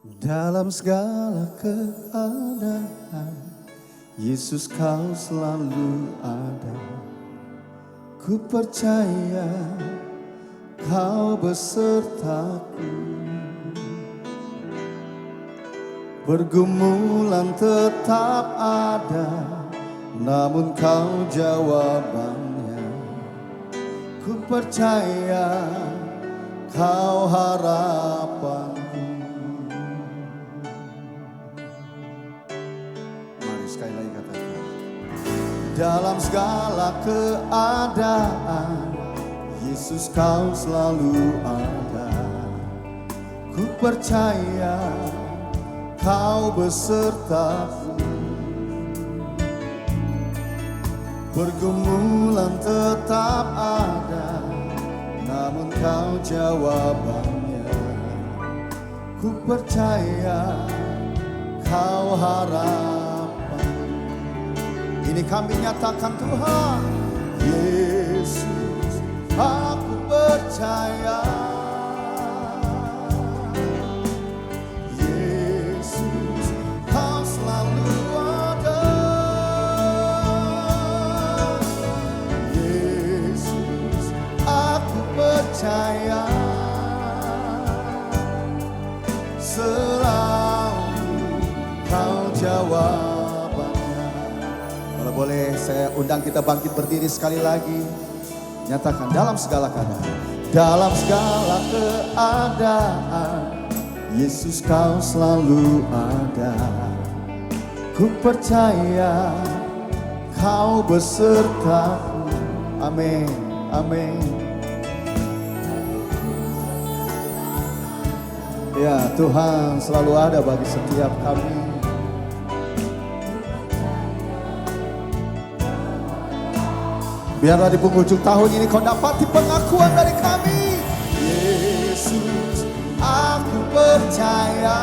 Dalam segala keadaan, Yesus kau selalu ada. Ku percaya kau besertaku. Pergumulan tetap ada, namun kau jawabannya. Ku percaya kau harapanku. Mari sekali lagi katakan. Dalam segala keadaan, Yesus kau selalu ada. Ku percaya kau besertaku. Pergumulan tetap ada, namun kau jawabannya. Ku percaya kau harapan. Ini kami nyatakan Tuhan. Yesus, aku percaya. Yesus, kau selalu ada. Yesus, aku percaya. Selalu kau jawabannya. Kalau boleh saya undang kita bangkit berdiri sekali lagi. Nyatakan dalam segala keadaan. Dalam segala keadaan, Yesus kau selalu ada. Ku percaya kau besertaku. Amin, amin. Ya, Tuhan selalu ada bagi setiap kami. Biarlah di penghujung tahun ini kau dapati pengakuan dari kami. Yesus, aku percaya.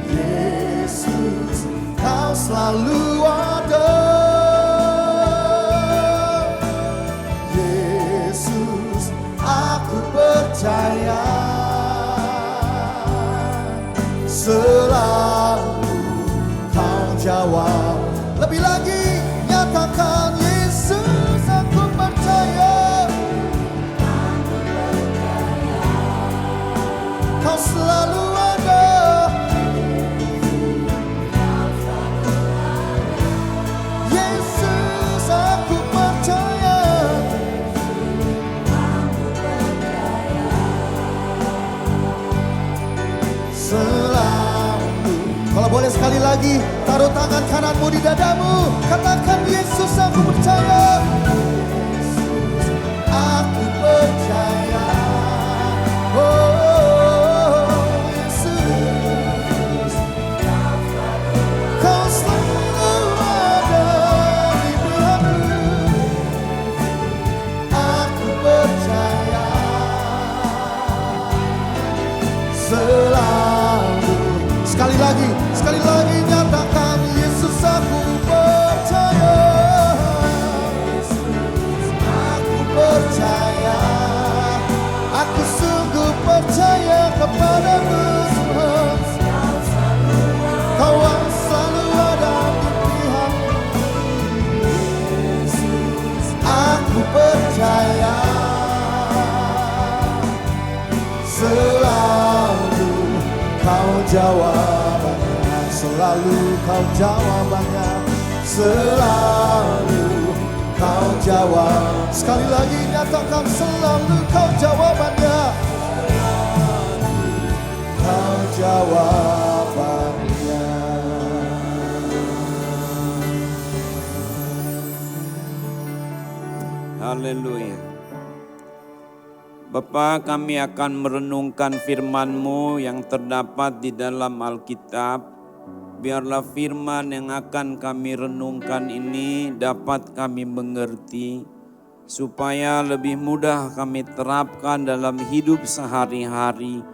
Yesus, kau selalu ada. Yesus, aku percaya. Selalu kau jawab. Lebih lagi nyatakan Yesus, aku percaya. Kau selalu ada. Yesus, aku percaya. Selalu. Kalau boleh sekali lagi, taruh tangan kananmu di dadamu. Katakan Yesus, aku percaya. Aku percaya. Oh Yesus, kau selalu ada di pihakku. Aku percaya. Selalu. Sekali lagi nyatakan Yesus, aku percaya. Aku percaya. Aku sungguh percaya kepadamu Tuhan. Kau selalu ada di pihakku. Aku percaya. Selalu kau jawabannya. Selalu kau jawabannya. Selalu kau jawab. Sekali lagi nyatakan selalu kau jawabannya. Kau jawabannya. Haleluya. Bapa, kami akan merenungkan firman-Mu yang terdapat di dalam Alkitab. Biarlah firman yang akan kami renungkan ini dapat kami mengerti, supaya lebih mudah kami terapkan dalam hidup sehari-hari,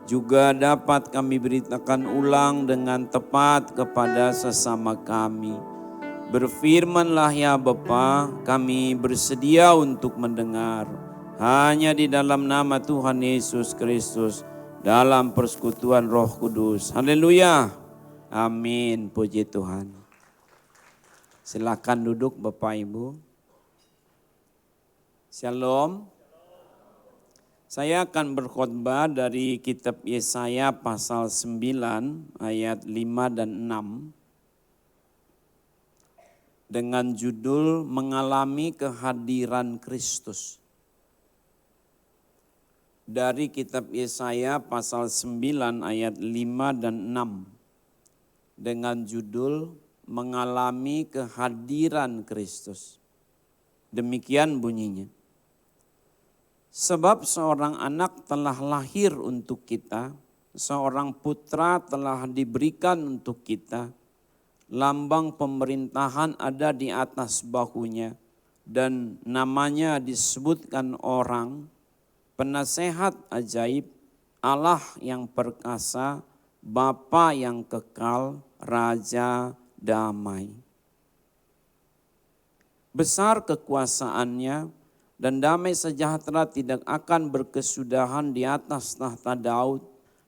juga dapat kami beritakan ulang dengan tepat kepada sesama kami. Berfirmanlah ya Bapa, kami bersedia untuk mendengar. Hanya di dalam nama Tuhan Yesus Kristus, dalam persekutuan Roh Kudus. Haleluya. Amin. Puji Tuhan. Silakan duduk Bapak Ibu. Shalom. Saya akan berkhotbah dari kitab Yesaya pasal 9 ayat 5 dan 6 dengan judul Mengalami Kehadiran Kristus. Dari kitab Yesaya pasal 9 ayat 5 dan 6 dengan judul Mengalami Kehadiran Kristus. Demikian bunyinya. Sebab seorang anak telah lahir untuk kita, seorang putra telah diberikan untuk kita, lambang pemerintahan ada di atas bahunya, dan namanya disebutkan orang, penasehat ajaib, Allah yang perkasa, Bapa yang kekal, Raja damai. Besar kekuasaannya, dan damai sejahtera tidak akan berkesudahan di atas tahta Daud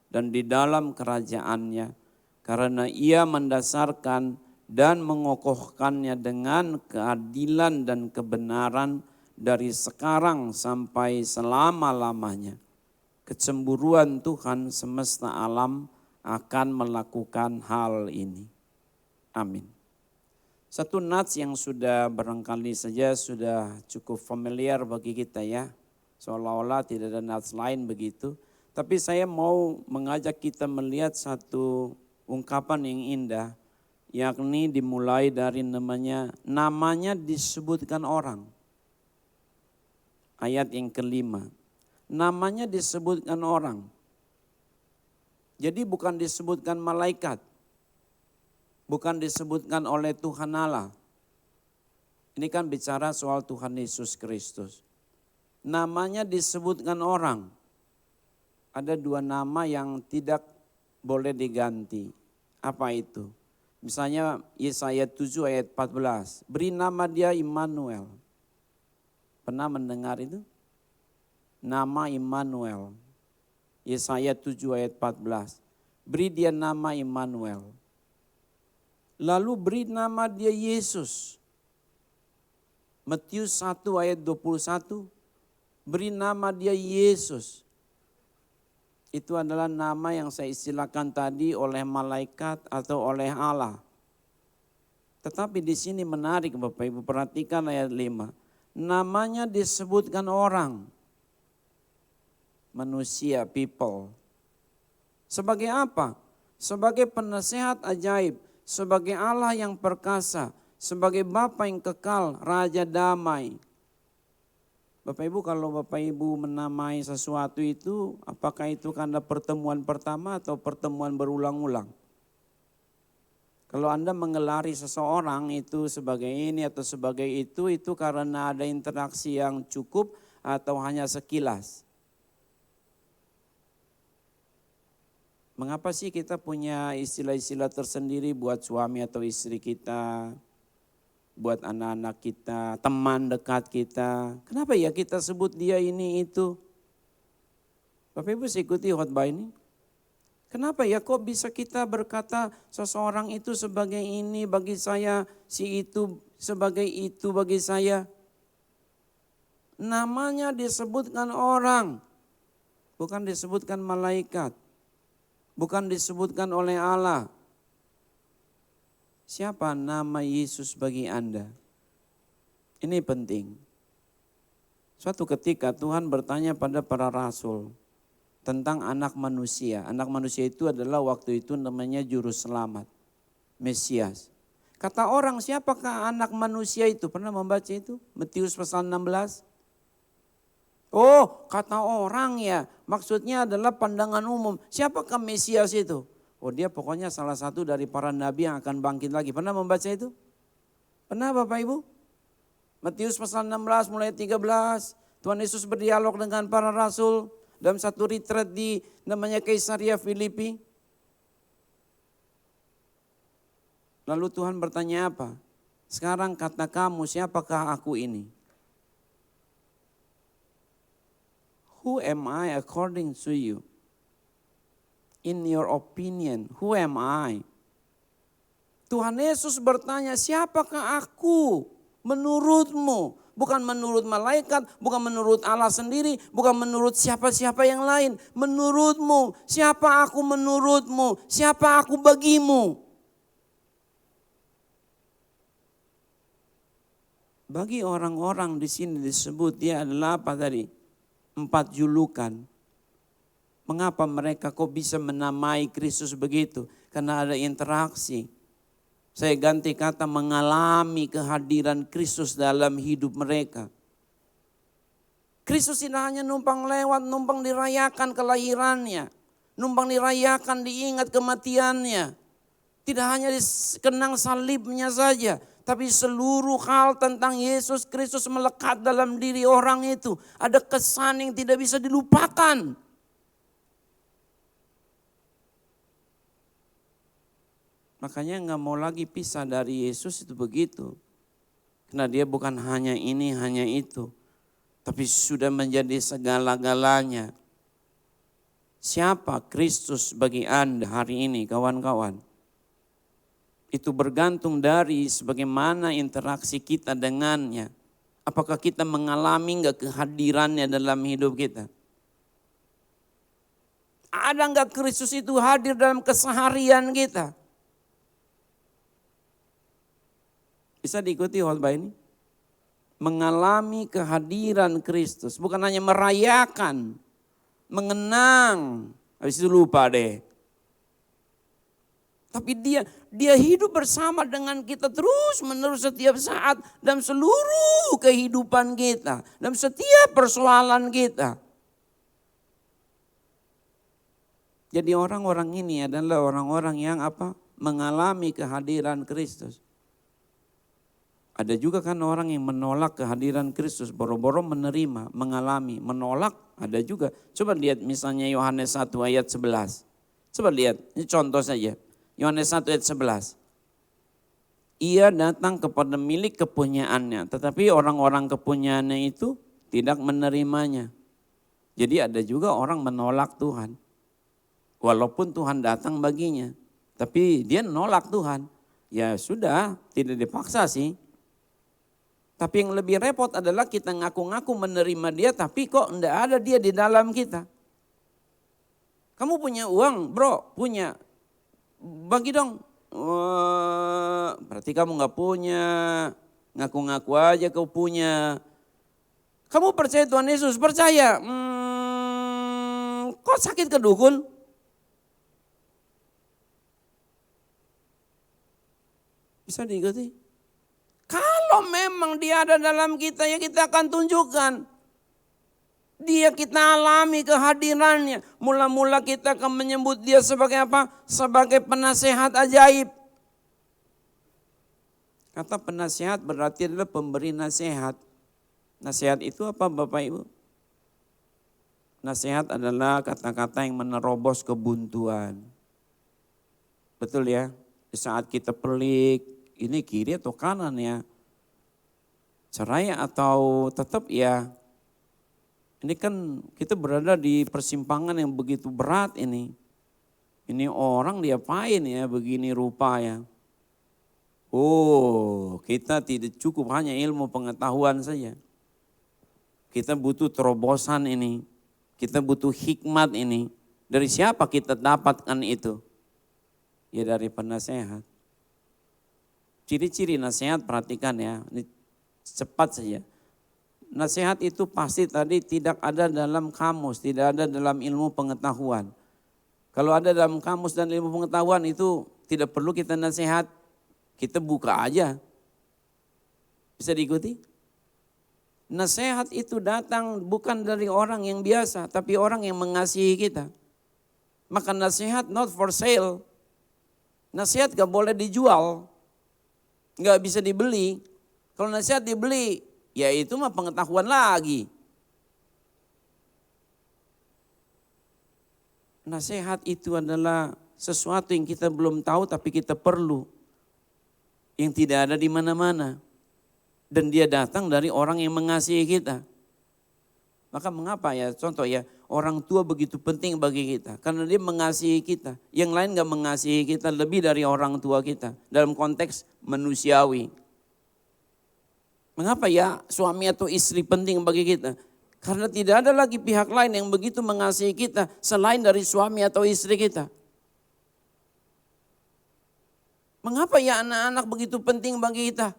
dan di dalam kerajaannya, karena ia mendasarkan dan mengokohkannya dengan keadilan dan kebenaran dari sekarang sampai selama-lamanya. Kecemburuan Tuhan semesta alam akan melakukan hal ini. Amin. Satu nats yang sudah barangkali saja sudah cukup familiar bagi kita ya. Seolah-olah tidak ada nats lain begitu. Tapi saya mau mengajak kita melihat satu ungkapan yang indah. Yakni dimulai dari namanya disebutkan orang. Ayat yang kelima. Namanya disebutkan orang. Jadi bukan disebutkan malaikat. Bukan disebutkan oleh Tuhan Allah. Ini kan bicara soal Tuhan Yesus Kristus. Namanya disebutkan orang. Ada dua nama yang tidak boleh diganti. Apa itu? Misalnya Yesaya 7 ayat 14. Beri nama dia Immanuel. Pernah mendengar itu? Nama Immanuel. Yesaya 7 ayat 14. Beri dia nama Immanuel. Lalu beri nama dia Yesus. Matius 1 ayat 21. Beri nama dia Yesus. Itu adalah nama yang saya istilahkan tadi oleh malaikat atau oleh Allah. Tetapi di sini menarik Bapak Ibu, perhatikan ayat 5. Namanya disebutkan orang. Manusia, people. Sebagai apa? Sebagai penasehat ajaib. Sebagai Allah yang perkasa, sebagai Bapa yang kekal, Raja damai. Bapak Ibu, kalau Bapak Ibu menamai sesuatu itu, apakah itu karena pertemuan pertama atau pertemuan berulang-ulang? Kalau Anda mengelari seseorang itu sebagai ini atau sebagai itu karena ada interaksi yang cukup atau hanya sekilas? Mengapa sih kita punya istilah-istilah tersendiri buat suami atau istri kita, buat anak-anak kita, teman dekat kita? Kenapa ya kita sebut dia ini itu? Bapak Ibu ikuti khotbah ini. Kenapa ya kok bisa kita berkata seseorang itu sebagai ini bagi saya, si itu sebagai itu bagi saya? Namanya disebutkan orang, bukan disebutkan malaikat. Bukan disebutkan oleh Allah. Siapa nama Yesus bagi Anda? Ini penting. Suatu ketika Tuhan bertanya pada para rasul tentang anak manusia. Anak manusia itu adalah waktu itu namanya juru selamat, Mesias. Kata orang, siapakah anak manusia itu? Pernah membaca itu? Matius pasal 16. Oh, kata orang ya, maksudnya adalah pandangan umum. Siapakah Mesias itu? Oh, dia pokoknya salah satu dari para nabi yang akan bangkit lagi. Pernah membaca itu? Pernah Bapak Ibu? Matius pasal 16 mulai 13. Tuhan Yesus berdialog dengan para rasul dalam satu retreat di namanya Kaisaria Filipi. Lalu Tuhan bertanya apa? Sekarang kata kamu, siapakah aku ini? Who am I according to you? In your opinion, who am I? Tuhan Yesus bertanya, siapakah aku menurutmu? Bukan menurut malaikat, bukan menurut Allah sendiri, bukan menurut siapa-siapa yang lain. Menurutmu, siapa aku menurutmu? Siapa aku bagimu? Bagi orang-orang di sini disebut dia adalah apa tadi? 4 julukan. Mengapa mereka kok bisa menamai Kristus begitu? Karena ada interaksi. Saya ganti kata mengalami kehadiran Kristus dalam hidup mereka. Kristus tidak hanya numpang lewat, numpang dirayakan kelahirannya. Numpang dirayakan diingat kematiannya. Tidak hanya dikenang salibnya saja. Tapi seluruh hal tentang Yesus Kristus melekat dalam diri orang itu. Ada kesan yang tidak bisa dilupakan. Makanya nggak mau lagi pisah dari Yesus itu begitu. Karena dia bukan hanya ini, hanya itu. Tapi sudah menjadi segala-galanya. Siapa Kristus bagi Anda hari ini kawan-kawan? Itu bergantung dari sebagaimana interaksi kita dengannya. Apakah kita mengalami nggak kehadirannya dalam hidup kita? Ada nggak Kristus itu hadir dalam keseharian kita? Bisa diikuti khotbah ini? Mengalami kehadiran Kristus. Bukan hanya merayakan, mengenang. Habis itu lupa deh. Tapi dia hidup bersama dengan kita terus menerus setiap saat. Dalam seluruh kehidupan kita. Dalam setiap persoalan kita. Jadi orang-orang ini adalah orang-orang yang apa? Mengalami kehadiran Kristus. Ada juga kan orang yang menolak kehadiran Kristus, boro-boro menerima, mengalami, menolak, ada juga. Coba lihat misalnya Yohanes 1 ayat 11. Coba lihat, ini contoh saja. Yohanes 1 ayat 11. Ia datang kepada milik kepunyaannya, tetapi orang-orang kepunyaannya itu tidak menerimanya. Jadi ada juga orang menolak Tuhan. Walaupun Tuhan datang baginya, tapi dia menolak Tuhan. Ya sudah, tidak dipaksa sih. Tapi yang lebih repot adalah kita ngaku-ngaku menerima dia tapi kok enggak ada dia di dalam kita. Kamu punya uang bro, punya. Bagi dong. Berarti kamu enggak punya. Ngaku-ngaku aja kau punya. Kamu percaya Tuhan Yesus? Percaya. Kok sakit ke dukun? Bisa diikuti? Kalau memang dia ada dalam kita, ya kita akan tunjukkan. Dia kita alami kehadirannya. Mula-mula kita akan menyebut dia sebagai apa? Sebagai penasehat ajaib. Kata penasehat berarti adalah pemberi nasihat. Nasihat itu apa Bapak Ibu? Nasihat adalah kata-kata yang menerobos kebuntuan. Betul ya? Di saat kita pelik, ini kiri atau kanan ya? Cerai atau tetap ya? Ini kan kita berada di persimpangan yang begitu berat ini. Ini orang diapain ya begini rupa ya? Oh, kita tidak cukup hanya ilmu pengetahuan saja. Kita butuh terobosan ini. Kita butuh hikmat ini. Dari siapa kita dapatkan itu? Ya dari penasehat. Ciri-ciri nasihat perhatikan ya, ini cepat saja. Nasihat itu pasti tadi tidak ada dalam kamus, tidak ada dalam ilmu pengetahuan. Kalau ada dalam kamus dan ilmu pengetahuan itu tidak perlu kita nasihat, kita buka aja. Bisa diikuti? Nasihat itu datang bukan dari orang yang biasa, tapi orang yang mengasihi kita. Maka nasihat not for sale. Nasihat gak boleh dijual. Nggak bisa dibeli. Kalau nasihat dibeli, ya itu mah pengetahuan lagi. Nasihat itu adalah sesuatu yang kita belum tahu tapi kita perlu. Yang tidak ada di mana-mana. Dan dia datang dari orang yang mengasihi kita. Maka mengapa ya, contoh ya, orang tua begitu penting bagi kita. Karena dia mengasihi kita. Yang lain gak mengasihi kita lebih dari orang tua kita. Dalam konteks manusiawi. Mengapa ya suami atau istri penting bagi kita? Karena tidak ada lagi pihak lain yang begitu mengasihi kita selain dari suami atau istri kita. Mengapa ya anak-anak begitu penting bagi kita?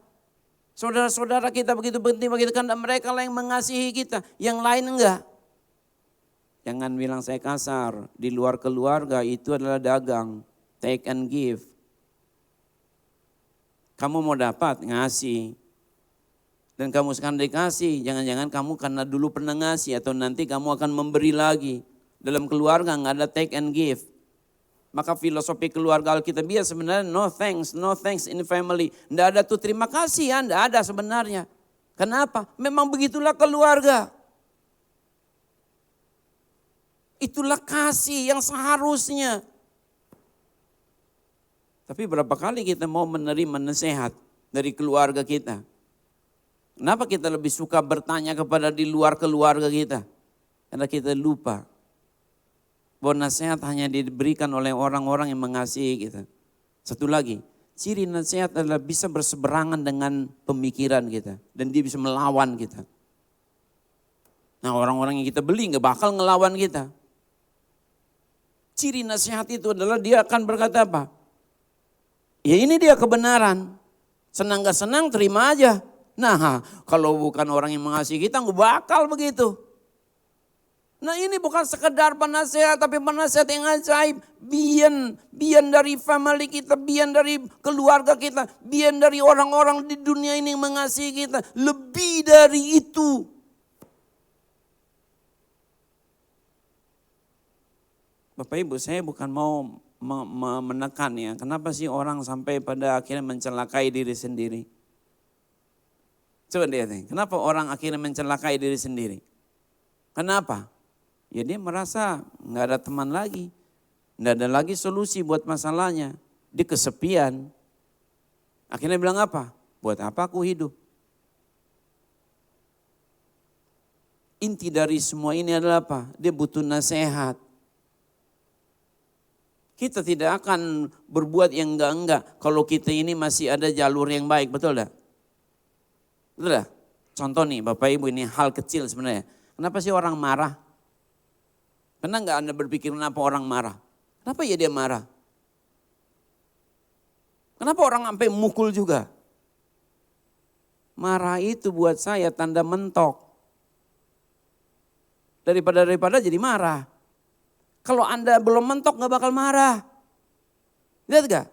Saudara-saudara kita begitu penting bagi kita karena mereka lah yang mengasihi kita, yang lain enggak. Jangan bilang saya kasar, di luar keluarga itu adalah dagang, take and give. Kamu mau dapat, ngasih. Dan kamu sekarang dikasih, jangan-jangan kamu karena dulu pernah ngasih atau nanti kamu akan memberi lagi. Dalam keluarga enggak ada take and give. Maka filosofi keluarga Alkitabiah sebenarnya no thanks in family. Tidak ada tuh terima kasih ya, tidak ada sebenarnya. Kenapa? Memang begitulah keluarga. Itulah kasih yang seharusnya. Tapi berapa kali kita mau menerima nasihat dari keluarga kita? Kenapa kita lebih suka bertanya kepada di luar keluarga kita? Karena kita lupa bahwa nasihat hanya diberikan oleh orang-orang yang mengasihi kita. Satu lagi, ciri nasihat adalah bisa berseberangan dengan pemikiran kita. Dan dia bisa melawan kita. Nah, orang-orang yang kita beli gak bakal ngelawan kita. Ciri nasihat itu adalah dia akan berkata apa? Ya ini dia kebenaran. Senang gak senang terima aja. Nah, kalau bukan orang yang mengasihi kita gak bakal begitu. Nah ini bukan sekedar penasehat, tapi penasehat yang ajaib. Bian dari family kita, bian dari keluarga kita, bian dari orang-orang di dunia ini yang mengasihi kita. Lebih dari itu. Bapak Ibu, saya bukan mau menekan ya. Kenapa sih orang sampai pada akhirnya mencelakai diri sendiri? Coba lihat nih, kenapa orang akhirnya mencelakai diri sendiri? Kenapa? Ya dia merasa nggak ada teman lagi, nggak ada lagi solusi buat masalahnya. Dia kesepian. Akhirnya bilang apa? Buat apa aku hidup? Inti dari semua ini adalah apa? Dia butuh nasihat. Kita tidak akan berbuat yang enggak-enggak kalau kita ini masih ada jalur yang baik, betul tak? Betul tak? Contoh nih Bapak Ibu, ini hal kecil sebenarnya. Kenapa sih orang marah? Pernah enggak Anda berpikir kenapa orang marah? Kenapa ya dia marah? Kenapa orang sampai mukul juga? Marah itu buat saya tanda mentok. Daripada jadi marah. Kalau Anda belum mentok gak bakal marah. Lihat gak?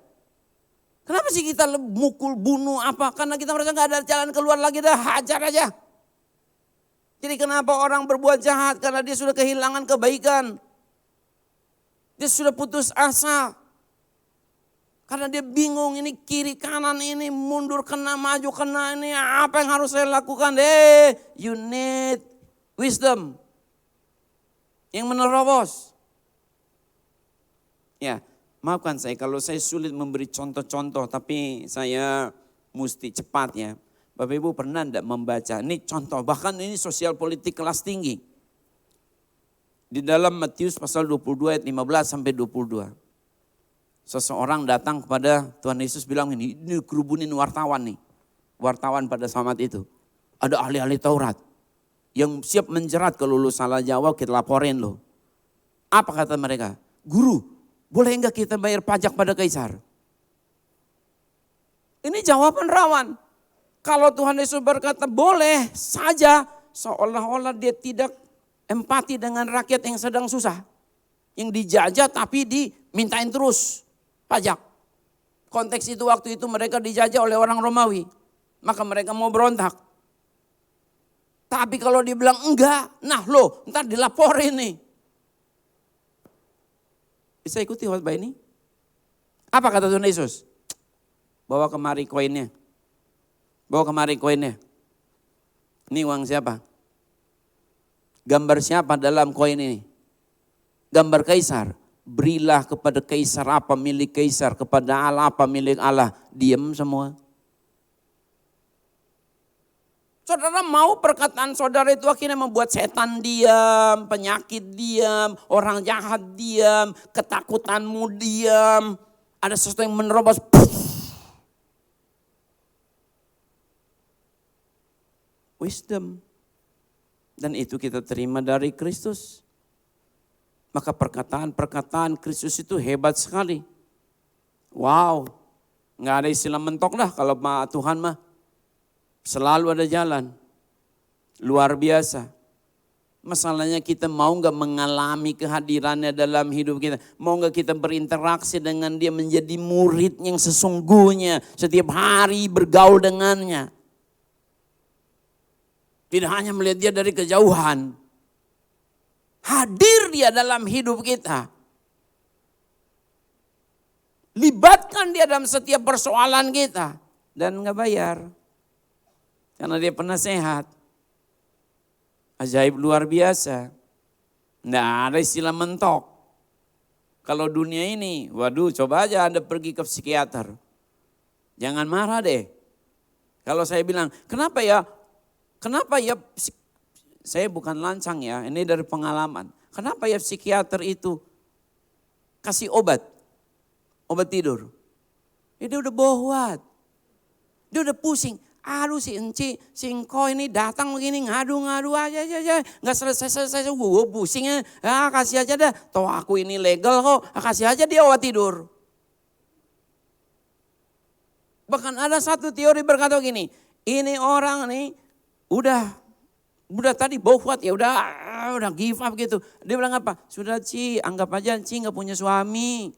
Kenapa sih kita mukul, bunuh apa? Karena kita merasa gak ada jalan keluar lagi, dah hajar aja. Jadi kenapa orang berbuat jahat? Karena dia sudah kehilangan kebaikan. Dia sudah putus asa. Karena dia bingung, ini kiri kanan, ini mundur kena, maju kena, ini apa yang harus saya lakukan? You need wisdom. Yang menerobos. Ya, maafkan saya kalau saya sulit memberi contoh-contoh, tapi saya mesti cepat ya. Bapak Ibu pernah enggak membaca, ini contoh, bahkan ini sosial politik kelas tinggi. Di dalam Matius pasal 22 ayat 15 sampai 22. Seseorang datang kepada Tuhan Yesus bilang ini kerubunin wartawan nih. Wartawan pada saat itu. Ada ahli-ahli Taurat yang siap menjerat kalau lu salah jawab kita laporin lo. Apa kata mereka? Guru, boleh enggak kita bayar pajak pada Kaisar? Ini jawaban rawan. Kalau Tuhan Yesus berkata boleh saja, seolah-olah dia tidak empati dengan rakyat yang sedang susah. Yang dijajah tapi dimintain terus pajak. Konteks itu waktu itu mereka dijajah oleh orang Romawi. Maka mereka mau berontak. Tapi kalau dibilang enggak, nah lo ntar dilaporin nih. Bisa ikuti khotbah ini? Apa kata Tuhan Yesus? Bawa kemari koinnya. Bawa kemari koinnya. Ini uang siapa? Gambar siapa dalam koin ini? Gambar Kaisar. Berilah kepada Kaisar apa milik Kaisar, kepada Allah apa milik Allah. Diam semua. Saudara mau perkataan saudara itu akhirnya membuat setan diam, penyakit diam, orang jahat diam, ketakutanmu diam. Ada sesuatu yang menerobos. Wisdom. Dan itu kita terima dari Kristus. Maka perkataan-perkataan Kristus itu hebat sekali. Wow, nggak ada istilah mentok dah kalau Tuhan mah. Selalu ada jalan. Luar biasa. Masalahnya kita mau nggak mengalami kehadirannya dalam hidup kita. Mau nggak kita berinteraksi dengan dia menjadi murid yang sesungguhnya. Setiap hari bergaul dengannya. Tidak hanya melihat dia dari kejauhan. Hadir dia dalam hidup kita. Libatkan dia dalam setiap persoalan kita. Dan nggak bayar. Karena dia penasehat. Ajaib luar biasa. Nggak ada istilah mentok. Kalau dunia ini, waduh coba aja Anda pergi ke psikiater. Jangan marah deh. Kalau saya bilang, kenapa ya, saya bukan lancang ya, ini dari pengalaman. Kenapa ya psikiater itu kasih obat tidur. Dia udah bohwat. Dia udah pusing. Aduh si Engko ini datang begini ngadu-ngadu aja. Gak selesai-selesai, gue pusingnya. Kasih aja dah, toh aku ini legal kok. Kasih aja dia obat tidur. Bahkan ada satu teori berkata gini. Ini orang nih udah tadi bohwat ya udah give up gitu. Dia bilang apa? Sudah anggap aja gak punya suami.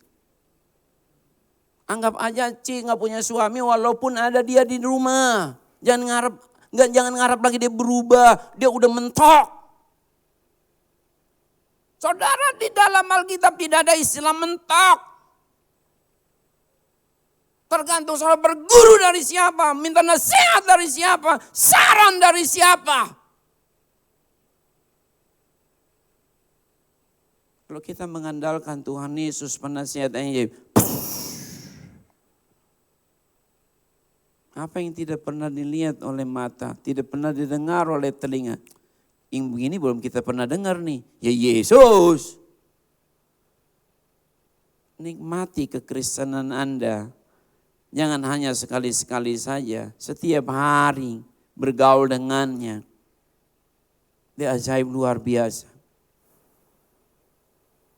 Anggap aja gak punya suami walaupun ada dia di rumah. Jangan ngarep lagi dia berubah. Dia udah mentok. Saudara, di dalam Alkitab tidak ada istilah mentok. Tergantung saudara berguru dari siapa. Minta nasihat dari siapa. Saran dari siapa. Kalau kita mengandalkan Tuhan Yesus penasihatnya, apa yang tidak pernah dilihat oleh mata, tidak pernah didengar oleh telinga. Yang begini belum kita pernah dengar nih. Ya Yesus. Nikmati kekristenan Anda. Jangan hanya sekali-sekali saja. Setiap hari bergaul dengannya. Dia ajaib luar biasa.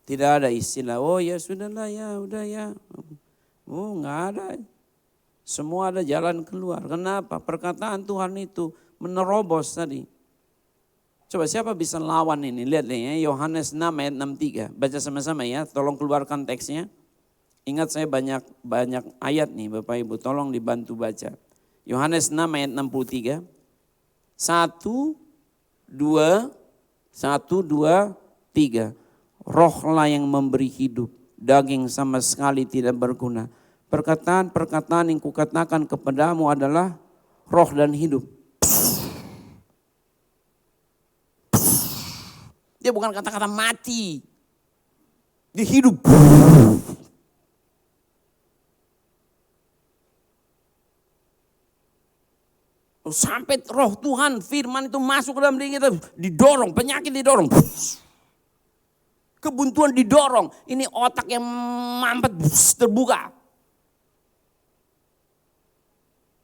Tidak ada istilah, oh ya sudahlah ya, udah ya. Oh nggak ada. Semua ada jalan keluar. Kenapa? Perkataan Tuhan itu menerobos tadi. Coba siapa bisa lawan ini? Lihat ya, Yohanes 6 ayat 63. Baca sama-sama ya, tolong keluarkan teksnya. Ingat saya banyak ayat nih Bapak Ibu, tolong dibantu baca. Yohanes 6 ayat 63. 1, 2, 3. Rohlah yang memberi hidup, daging sama sekali tidak berguna. Perkataan-perkataan yang kukatakan kepadamu adalah roh dan hidup. Dia bukan kata-kata mati. Dia hidup. Sampai roh Tuhan, firman itu masuk ke dalam diri kita, didorong, penyakit didorong. Kebuntuan didorong, ini otak yang mampet terbuka.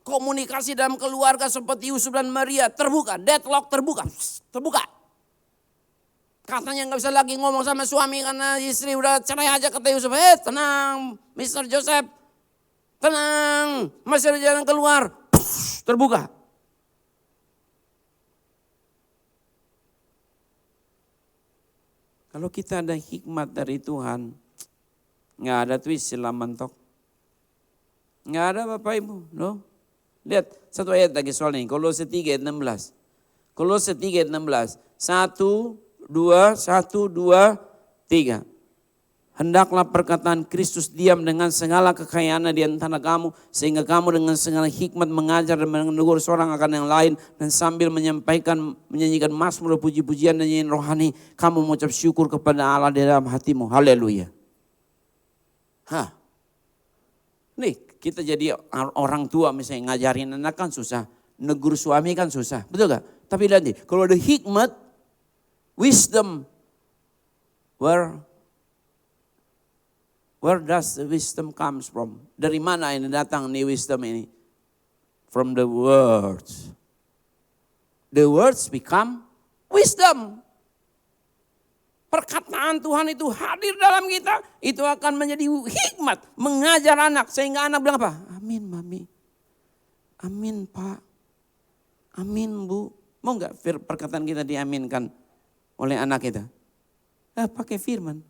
Komunikasi dalam keluarga seperti Yusuf dan Maria terbuka, deadlock terbuka. Katanya gak bisa lagi ngomong sama suami karena istri udah cerai aja, kata Yusuf. Tenang Mr. Joseph, tenang, masih ada jalan keluar. Terbuka. Kalau kita ada hikmat dari Tuhan, gak ada tuh istilah mentok. Gak ada Bapak Ibu, loh. Lihat satu ayat lagi soal ini, Kolose 3 ayat 16. Kolose 3 ayat 16. 1, 2, 3. Hendaklah perkataan Kristus diam dengan segala kekayaannya di antara kamu, sehingga kamu dengan segala hikmat mengajar dan menegur seorang akan yang lain, dan sambil menyanyikan mazmur, puji-pujian dan nyanyian rohani, kamu mengucap syukur kepada Allah di dalam hatimu. Haleluya. Nih kita jadi orang tua misalnya ngajarin anak kan susah. negur suami kan susah, betul gak? Tapi lihat nih, kalau ada hikmat, wisdom, where does the wisdom comes from? Dari mana ini datang nih wisdom ini? From the words. The words become wisdom. Perkataan Tuhan itu hadir dalam kita, itu akan menjadi hikmat, mengajar anak. Sehingga anak bilang apa? Amin mami, amin pak, amin bu. Mau gak perkataan kita diaminkan oleh anak kita? Pakai firman.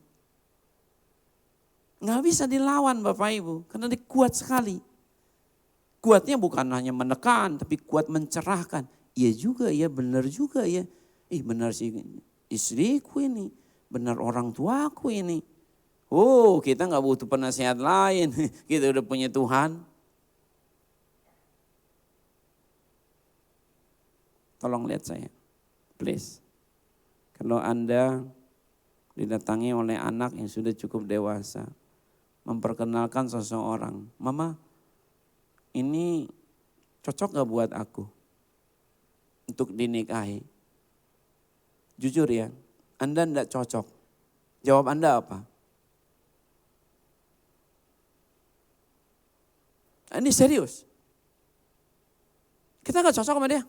Gak bisa dilawan Bapak Ibu, karena dia kuat sekali. Kuatnya bukan hanya menekan, tapi kuat mencerahkan. Iya juga ya, benar juga ya. Benar sih istriku ini. Benar orang tuaku ini. Oh, kita gak butuh penasehat lain. Kita udah punya Tuhan. Tolong lihat saya, please. Kalau Anda didatangi oleh anak yang sudah cukup dewasa, memperkenalkan seseorang, mama ini cocok gak buat aku untuk dinikahi? Jujur ya, Anda enggak cocok. Jawab Anda apa? Ini serius. Kita gak cocok sama dia.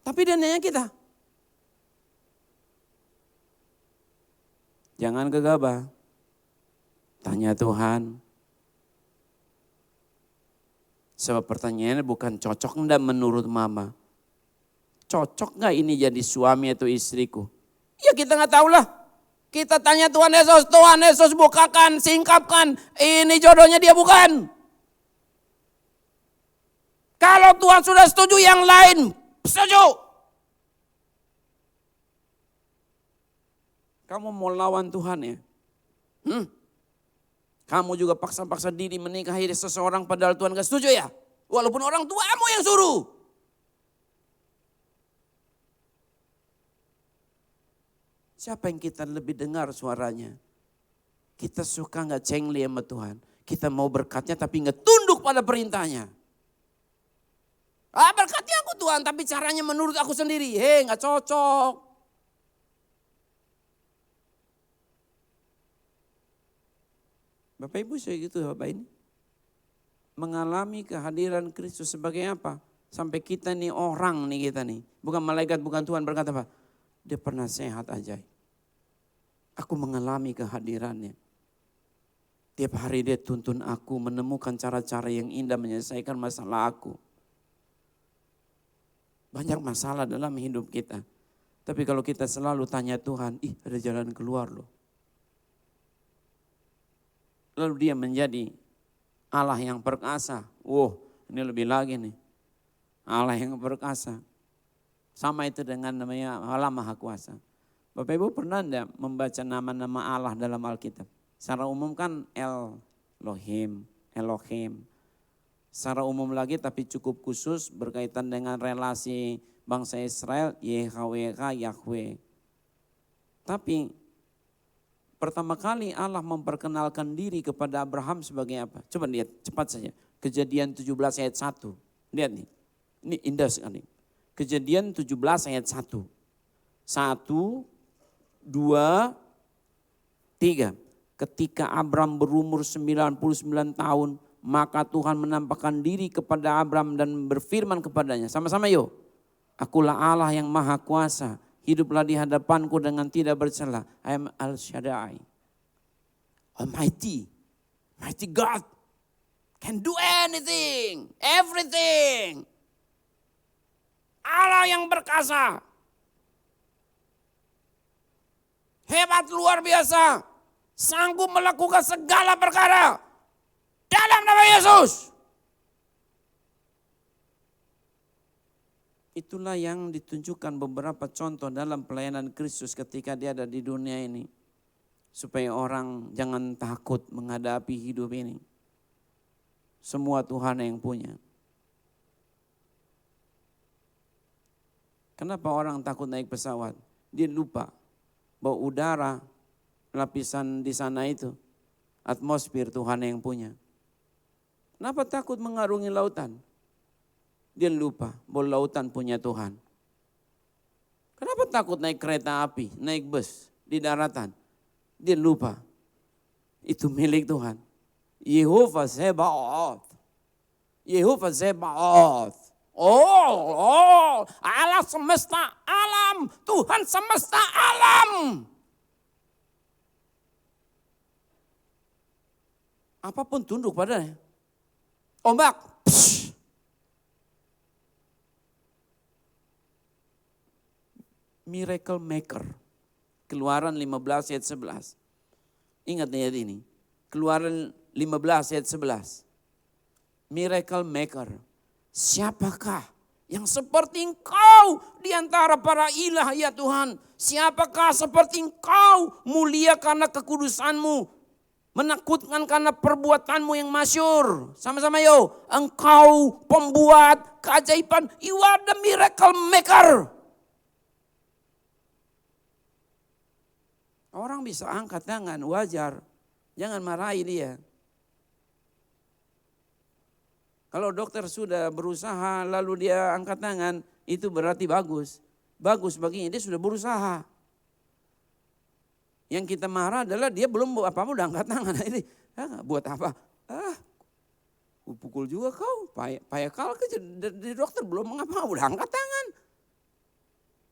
Tapi dia nanya kita. Jangan gegabah. Tanya Tuhan. Sebab pertanyaannya bukan cocok enggak menurut mama. Cocok enggak ini jadi suami atau istriku? Ya kita enggak tahu lah. Kita tanya Tuhan Yesus bukakan, singkapkan. Ini jodohnya dia bukan. Kalau Tuhan sudah setuju, yang lain setuju. Kamu mau lawan Tuhan ya? Kamu juga paksa-paksa diri menikahi seseorang padahal Tuhan gak setuju ya? Walaupun orang tuamu yang suruh. Siapa yang kita lebih dengar suaranya? Kita suka gak cengli sama Tuhan. Kita mau berkatnya tapi gak tunduk pada perintahnya. Berkatnya aku Tuhan tapi caranya menurut aku sendiri. Gak cocok. Bapak Ibu saya gitu Bapak ini. Mengalami kehadiran Kristus sebagai apa? Sampai kita nih orang nih kita nih. Bukan malaikat, bukan Tuhan, berkata apa? Dia pernah sehat ajaib. Aku mengalami kehadirannya. Tiap hari dia tuntun aku menemukan cara-cara yang indah menyelesaikan masalah aku. Banyak masalah dalam hidup kita. Tapi kalau kita selalu tanya Tuhan, ada jalan keluar loh. Lalu dia menjadi Allah yang perkasa. Ini lebih lagi nih. Allah yang perkasa. Sama itu dengan namanya Allah Maha Kuasa. Bapak Ibu pernah enggak membaca nama-nama Allah dalam Alkitab? Secara umum kan Elohim. Secara umum lagi tapi cukup khusus berkaitan dengan relasi bangsa Israel, Yahweh. Tapi pertama kali Allah memperkenalkan diri kepada Abraham sebagai apa? Coba lihat cepat saja. Kejadian 17 ayat 1. Lihat nih. Ini indah sekali. Kejadian 17 ayat 1. 1, 2, 3. Ketika Abraham berumur 99 tahun, maka Tuhan menampakkan diri kepada Abraham dan berfirman kepadanya. Sama-sama yuk. Akulah Allah yang Maha Kuasa. Hiduplah di hadapanku dengan tidak bercela. I am Al Shaddai. Almighty. Mighty God. Can do anything. Everything. Allah yang berkasa. Hebat luar biasa. Sanggup melakukan segala perkara. Dalam nama Yesus. Itulah yang ditunjukkan beberapa contoh dalam pelayanan Kristus ketika dia ada di dunia ini. Supaya orang jangan takut menghadapi hidup ini. Semua Tuhan yang punya. Kenapa orang takut naik pesawat? Dia lupa bahwa udara, lapisan di sana itu, atmosfer Tuhan yang punya. Kenapa takut mengarungi lautan? Dia lupa bahwa lautan punya Tuhan. Kenapa takut naik kereta api, naik bus di daratan? Dia lupa. Itu milik Tuhan. Yehova Zebaoth. Yehova Zebaoth. Oh, Allah semesta alam. Tuhan semesta alam. Apapun tunduk padanya. Ombak. Psh. Miracle maker. Keluaran 15 ayat 11. Ingat ayat ini. Keluaran 15 ayat 11. Miracle maker. Siapakah yang seperti engkau di antara para ilah ya Tuhan? Siapakah seperti engkau mulia karena kekudusanmu? Menakutkan karena perbuatanmu yang masyur. Sama-sama yo. Engkau pembuat keajaiban. You are the miracle maker. Orang bisa angkat tangan, wajar. Jangan marahi dia. Kalau dokter sudah berusaha lalu dia angkat tangan, itu berarti bagus. Bagus baginya, dia sudah berusaha. Yang kita marah adalah dia belum apa-apa udah angkat tangan. Ini buat apa? Pukul juga kau, payah kal ke di dokter belum mengapa udah angkat tangan.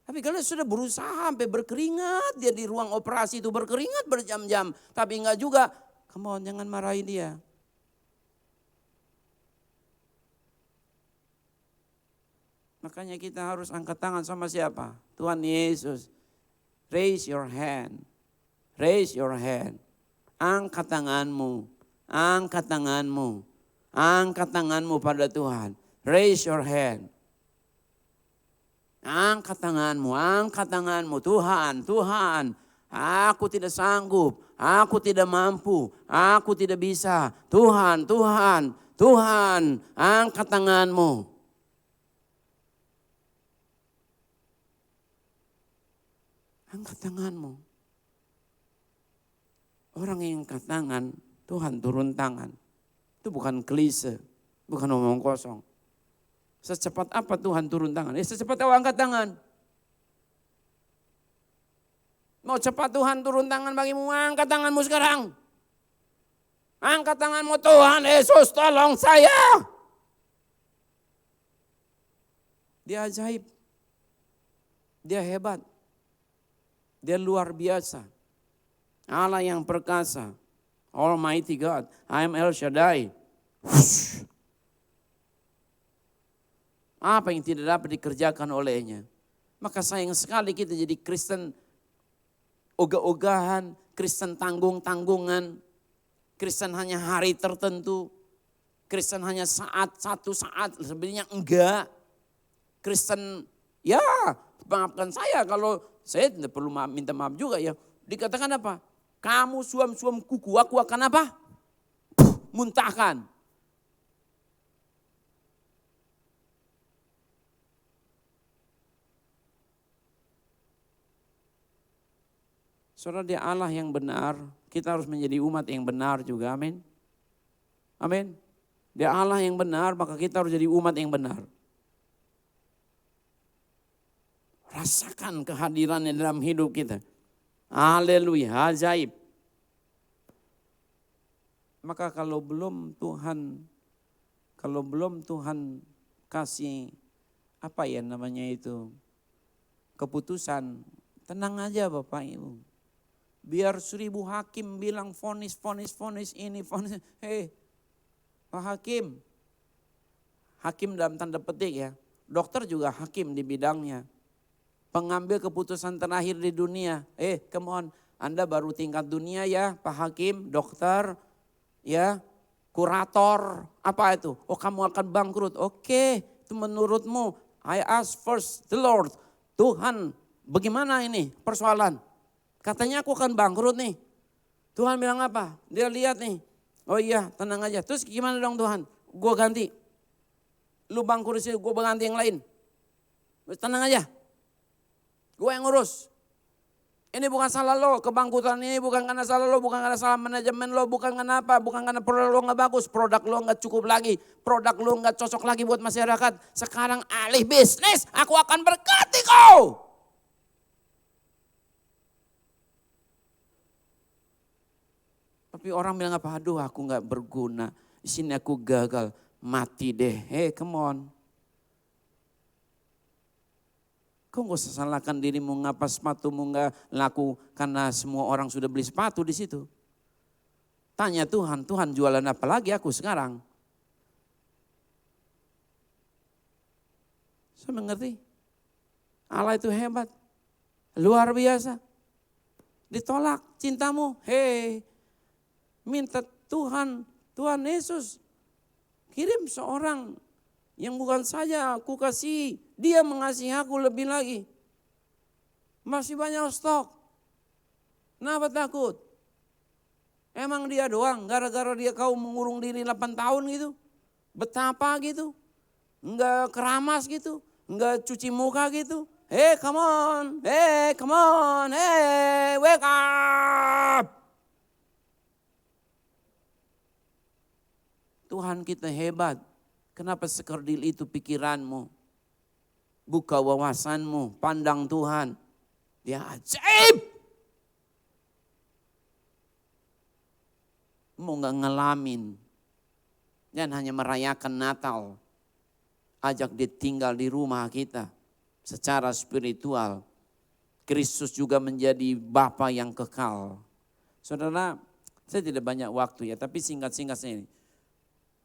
Tapi kalau sudah berusaha sampai berkeringat, dia di ruang operasi itu berkeringat berjam-jam. Tapi enggak juga, come on jangan marahi dia. Makanya kita harus angkat tangan sama siapa? Tuhan Yesus. Raise your hand. Raise your hand. Angkat tanganmu. Angkat tanganmu. Angkat tanganmu pada Tuhan. Raise your hand. Angkat tanganmu, Tuhan, Tuhan, aku tidak sanggup, aku tidak mampu, aku tidak bisa, Tuhan, Tuhan, Tuhan, angkat tanganmu. Angkat tanganmu. Orang yang angkat tangan, Tuhan turun tangan. Itu bukan klise, bukan omong kosong. Secepat apa Tuhan turun tangan? Secepat apa angkat tangan? Mau cepat Tuhan turun tangan bagimu, angkat tanganmu sekarang. Angkat tanganmu, Tuhan Yesus tolong saya. Dia ajaib. Dia hebat. Dia luar biasa. Allah yang perkasa. Almighty God. I am El Shaddai. Apa yang tidak dapat dikerjakan olehnya. Maka sayang sekali kita jadi Kristen ogah-ogahan, Kristen tanggung-tanggungan, Kristen hanya hari tertentu, Kristen hanya satu saat, sebenarnya enggak. Kristen, ya maafkan saya kalau saya tidak perlu minta maaf juga ya. Dikatakan apa? Kamu suam-suam kuku, aku akan apa? Muntahkan. Saudara, dia Allah yang benar, kita harus menjadi umat yang benar juga, amin. Amin. Dia Allah yang benar, maka kita harus jadi umat yang benar. Rasakan kehadirannya dalam hidup kita. Haleluya, ajaib. Maka kalau belum Tuhan kasih apa ya namanya itu, keputusan, tenang aja Bapak Ibu. Biar 1000 hakim bilang vonis ini, vonis. Hei, Pak Hakim. Hakim dalam tanda petik ya. Dokter juga hakim di bidangnya. Pengambil keputusan terakhir di dunia. Come on. Anda baru tingkat dunia ya Pak Hakim, dokter, ya, kurator. Apa itu? Oh kamu akan bangkrut. Oke, itu menurutmu. I ask first the Lord. Tuhan, bagaimana ini persoalan? Katanya aku akan bangkrut nih. Tuhan bilang apa? Dia lihat nih. Oh iya, tenang aja. Terus gimana dong Tuhan? Gue ganti. Lu bangkrut sih, gue ganti yang lain. Tenang aja. Gue yang ngurus. Ini bukan salah lo, kebangkutan ini bukan karena salah lo, bukan karena salah manajemen lo, bukan karena apa, bukan karena produk lo nggak bagus, produk lo nggak cukup lagi, produk lo nggak cocok lagi buat masyarakat. Sekarang alih bisnis, aku akan berkati kau. Tapi orang bilang apa, aduh aku nggak berguna, di sini aku gagal, mati deh. Hey, come on. Kau gak usah salahkan dirimu ngapa sepatumu gak laku karena semua orang sudah beli sepatu di situ. Tanya Tuhan, Tuhan jualan apa lagi aku sekarang? Saya mengerti. Allah itu hebat, luar biasa. Ditolak cintamu, hei, minta Tuhan Yesus kirim seorang yang bukan saja aku kasih, dia mengasihi aku lebih lagi. Masih banyak stok. Kenapa takut? Emang dia doang, gara-gara dia kau mengurung diri 8 tahun gitu. Betapa gitu. Enggak keramas gitu. Enggak cuci muka gitu. Hey come on, hey come on, hey wake up. Tuhan kita hebat. Kenapa sekerdil itu pikiranmu? Buka wawasanmu, pandang Tuhan. Dia ajaib. Mau gak ngalamin. Dan hanya merayakan Natal. Ajak dia tinggal di rumah kita. Secara spiritual. Kristus juga menjadi Bapa yang kekal. Saudara, saya tidak banyak waktu ya. Tapi singkat-singkatnya ini.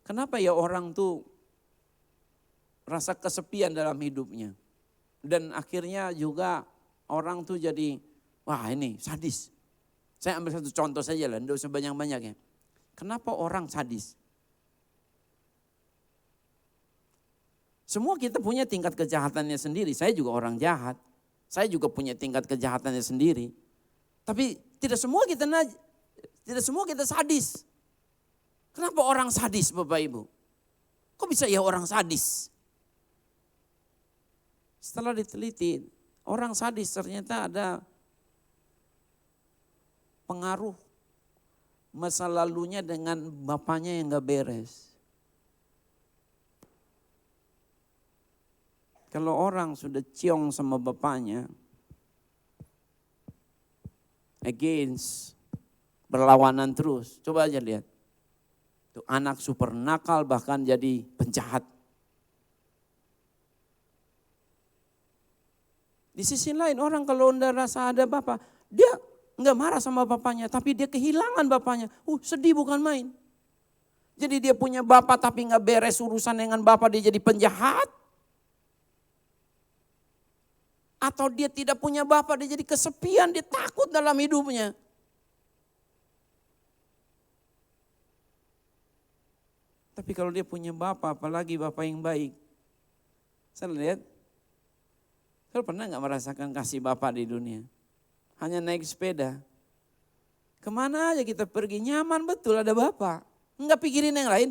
Kenapa ya orang tuh rasa kesepian dalam hidupnya. Dan akhirnya juga orang tuh jadi, wah ini sadis. Saya ambil satu contoh saja lah, tidak usah banyak-banyak ya. Kenapa orang sadis? Semua kita punya tingkat kejahatannya sendiri. Saya juga orang jahat. Saya juga punya tingkat kejahatannya sendiri. Tapi tidak semua kita sadis. Kenapa orang sadis Bapak Ibu? Kok bisa ya orang sadis? Setelah diteliti, orang sadis ternyata ada pengaruh masa lalunya dengan bapaknya yang gak beres. Kalau orang sudah ciong sama bapaknya, against, berlawanan terus, coba aja lihat. Tuh anak super nakal bahkan jadi penjahat. Di sisi lain orang kalau udah rasa ada bapak, dia nggak marah sama bapaknya, tapi dia kehilangan bapaknya. Sedih bukan main. Jadi dia punya bapak tapi nggak beres urusan dengan bapak, dia jadi penjahat. Atau dia tidak punya bapak, dia jadi kesepian, dia takut dalam hidupnya. Tapi kalau dia punya bapak, apalagi bapak yang baik. Saya lihat, saya pernah gak merasakan kasih bapak di dunia? Hanya naik sepeda. Kemana aja kita pergi, nyaman betul ada bapak. Enggak pikirin yang lain.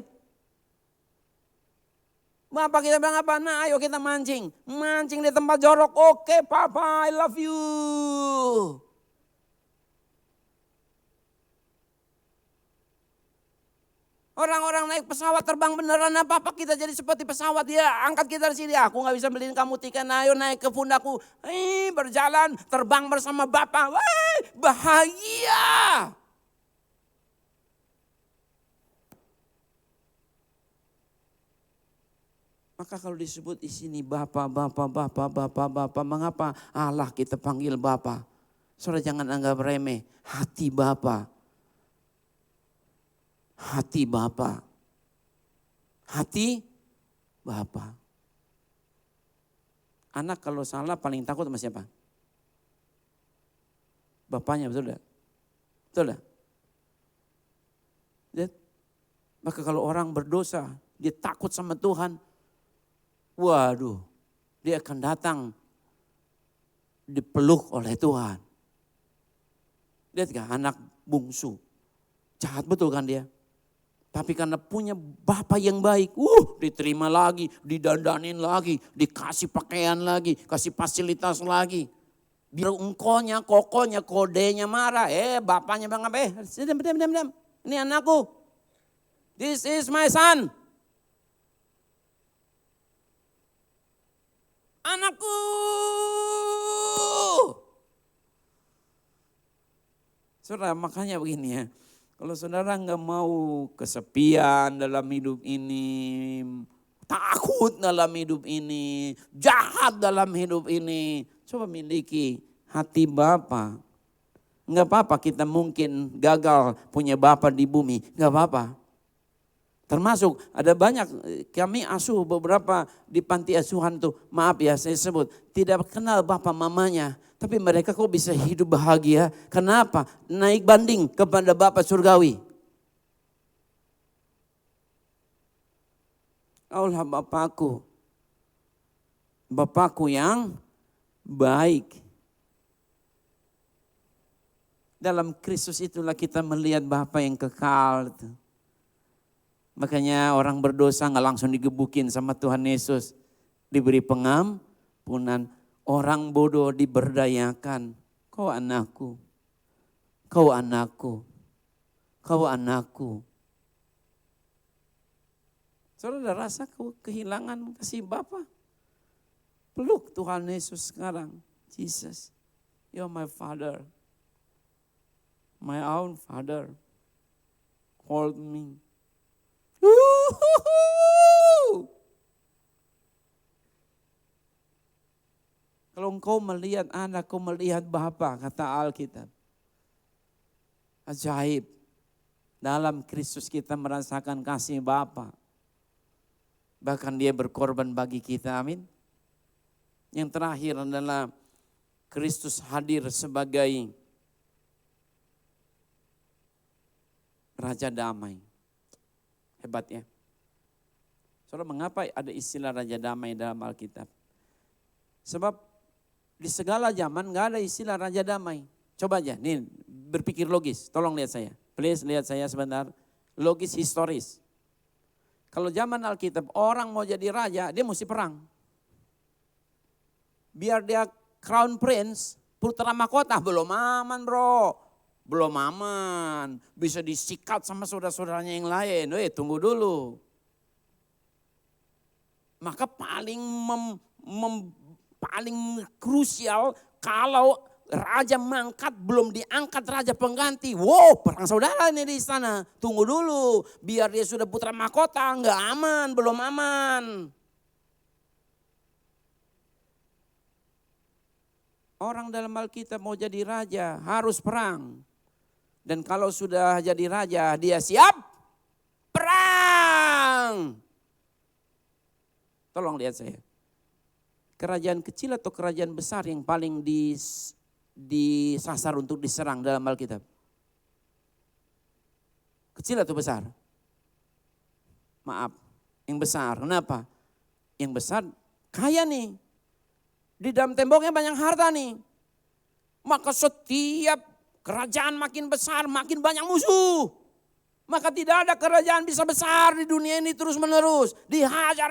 Bapak kita bilang apa? Nah ayo kita mancing. Mancing di tempat jorok. Oke papa, I love you. Orang-orang naik pesawat terbang beneran apa kita jadi seperti pesawat ya, angkat kita di sini. Aku nggak bisa beliin kamu tiket, ayo naik ke pundakku. Berjalan terbang bersama Bapak. Wah, bahagia. Maka kalau disebut di sini Bapak, mengapa Allah kita panggil Bapak? Saudara jangan anggap remeh, hati Bapak. Hati Bapa. Hati Bapa. Anak kalau salah paling takut sama siapa? Bapaknya, betul tidak? Betul tidak? Maka kalau orang berdosa, dia takut sama Tuhan. Waduh, dia akan datang dipeluk oleh Tuhan. Lihat gak anak bungsu, jahat betul kan dia? Tapi karena punya bapak yang baik, diterima lagi, didandanin lagi, dikasih pakaian lagi, kasih fasilitas lagi. Biar engkonya, kokonya, kodenya marah. Bapaknya bilang apa? Diam. Ini anakku. This is my son. Anakku. Saudara, makanya begini ya. Kalau saudara nggak mau kesepian dalam hidup ini, takut dalam hidup ini, jahat dalam hidup ini, coba miliki hati Bapa. Nggak apa-apa kita mungkin gagal punya Bapa di bumi, nggak apa-apa. Termasuk ada banyak, kami asuh beberapa di panti asuhan tuh, maaf ya saya sebut, tidak kenal Bapa mamanya. Tapi mereka kok bisa hidup bahagia, kenapa? Naik banding kepada Bapa surgawi. Kaulah Bapakku, Bapakku yang baik. Dalam Kristus itulah kita melihat Bapa yang kekal. Makanya orang berdosa nggak langsung digebukin sama Tuhan Yesus. Diberi pengampunan. Orang bodoh diberdayakan. Kau anakku. Kau anakku. Kau anakku. Saudara rasa kehilangan kasih Bapa? Peluk Tuhan Yesus sekarang. Jesus, you're my Father. My own Father. Hold me. Kalau engkau melihat anak, kau melihat Bapa, kata Alkitab. Ajaib. Dalam Kristus kita merasakan kasih Bapa. Bahkan dia berkorban bagi kita, amin. Yang terakhir adalah Kristus hadir sebagai Raja Damai. Hebat ya. Saudara, mengapa ada istilah Raja Damai dalam Alkitab? Sebab di segala zaman gak ada istilah Raja Damai. Coba aja, nih berpikir logis. Tolong lihat saya. Please lihat saya sebentar. Logis historis. Kalau zaman Alkitab orang mau jadi raja, dia mesti perang. Biar dia crown prince, putra mahkota, belum aman bro. Belum aman. Bisa disikat sama saudara-saudaranya yang lain. Tunggu dulu. Maka paling paling krusial kalau raja mangkat belum diangkat raja pengganti. Wow, perang saudara ini di istana. Tunggu dulu, biar dia sudah putra mahkota, nggak aman, belum aman. Orang dalam Alkitab mau jadi raja harus perang. Dan kalau sudah jadi raja, dia siap perang. Tolong lihat saya. Kerajaan kecil atau kerajaan besar yang paling disasar untuk diserang dalam Alkitab? Kecil atau besar? Maaf, yang besar. Kenapa? Yang besar kaya nih. Di dalam temboknya banyak harta nih. Maka setiap kerajaan makin besar, makin banyak musuh. Maka tidak ada kerajaan bisa besar di dunia ini terus menerus. Dihajar.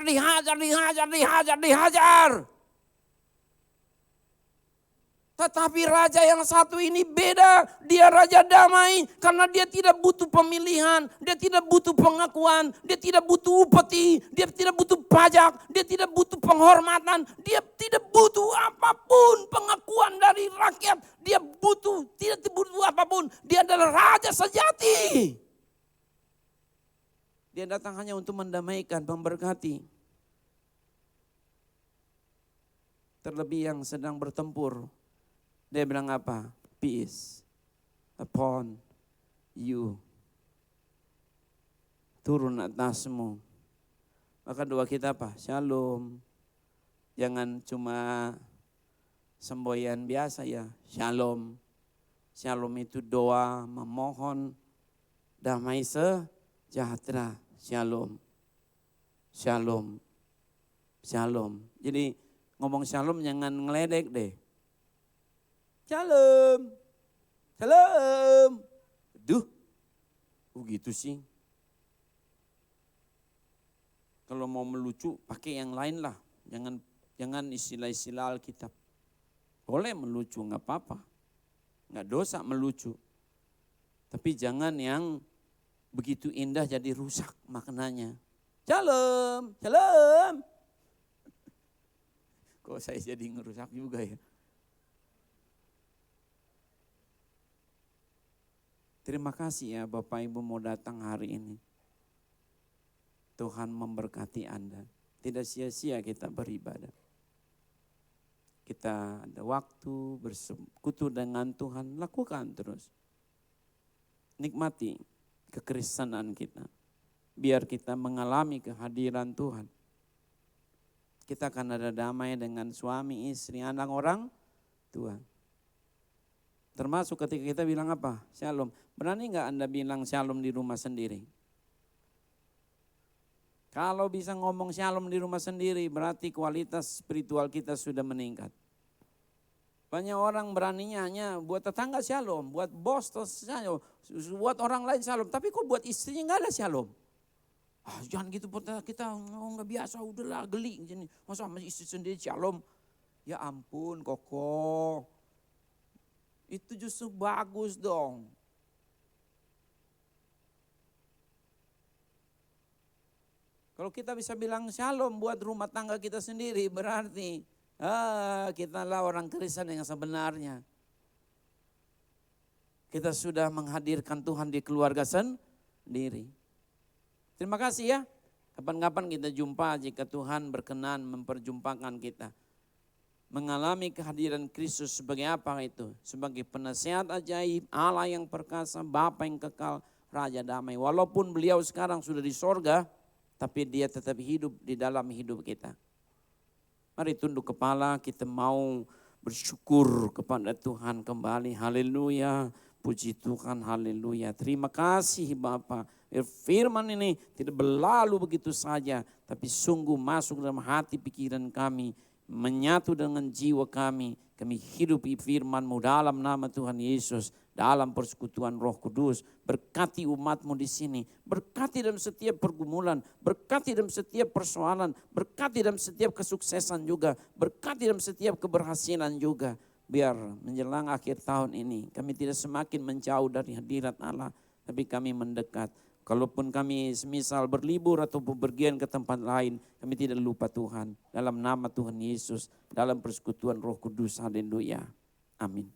Tetapi raja yang satu ini beda, dia Raja Damai karena dia tidak butuh pemilihan, dia tidak butuh pengakuan, dia tidak butuh upeti, dia tidak butuh pajak, dia tidak butuh penghormatan, dia tidak butuh apapun pengakuan dari rakyat, dia tidak butuh apapun, dia adalah raja sejati. Dia datang hanya untuk mendamaikan, memberkati. Terlebih yang sedang bertempur. Dia bilang apa? Peace upon you. Turun atasmu. Maka doa kita apa? Shalom. Jangan cuma semboyan biasa ya. Shalom. Shalom itu doa memohon damai sejahtera. Shalom. Shalom. Shalom. Jadi ngomong shalom jangan ngeledek deh. Shalom. Shalom. Duh. Begitu sih. Kalau mau melucu pakai yang lain lah. Jangan istilah-istilah Alkitab. Boleh melucu, nggak apa-apa. Nggak dosa melucu. Tapi jangan yang begitu indah jadi rusak maknanya. Shalom, shalom. Kok saya jadi ngerusak juga ya? Terima kasih ya Bapak Ibu mau datang hari ini. Tuhan memberkati Anda. Tidak sia-sia kita beribadah. Kita ada waktu bersekutu dengan Tuhan, lakukan terus. Nikmati kekristenan kita. Biar kita mengalami kehadiran Tuhan. Kita akan ada damai dengan suami, istri, anak, orang tua. Termasuk ketika kita bilang apa? Shalom. Berani enggak Anda bilang shalom di rumah sendiri? Kalau bisa ngomong shalom di rumah sendiri, berarti kualitas spiritual kita sudah meningkat. Banyak orang beraninya hanya buat tetangga shalom, buat bos shalom, buat orang lain shalom. Tapi kok buat istrinya enggak ada shalom? Jangan gitu, kita nggak biasa, udahlah geli. Masa sama istri sendiri shalom? Ya ampun Koko, itu justru bagus dong. Kalau kita bisa bilang shalom buat rumah tangga kita sendiri, berarti kita lah orang Kristen yang sebenarnya. Kita sudah menghadirkan Tuhan di keluarga sendiri. Terima kasih ya. Kapan-kapan kita jumpa jika Tuhan berkenan memperjumpakan kita. Mengalami kehadiran Kristus sebagai apa itu? Sebagai penasehat ajaib, Allah yang perkasa, Bapa yang kekal, Raja damai. Walaupun beliau sekarang sudah di sorga, tapi dia tetap hidup di dalam hidup kita. Mari tunduk kepala, kita mau bersyukur kepada Tuhan kembali. Haleluya, puji Tuhan, haleluya. Terima kasih Bapa. Firman ini tidak berlalu begitu saja, tapi sungguh masuk dalam hati pikiran kami, menyatu dengan jiwa kami. Kami hidup di firman-Mu dalam nama Tuhan Yesus, dalam persekutuan Roh Kudus. Berkati umat-Mu di sini, berkati dalam setiap pergumulan, berkati dalam setiap persoalan, berkati dalam setiap kesuksesan juga, berkati dalam setiap keberhasilan juga. Biar menjelang akhir tahun ini kami tidak semakin menjauh dari hadirat Allah, tapi kami mendekat. Kalaupun kami semisal berlibur atau bepergian ke tempat lain, kami tidak lupa Tuhan. Dalam nama Tuhan Yesus, dalam persekutuan Roh Kudus, haleluya. Amin.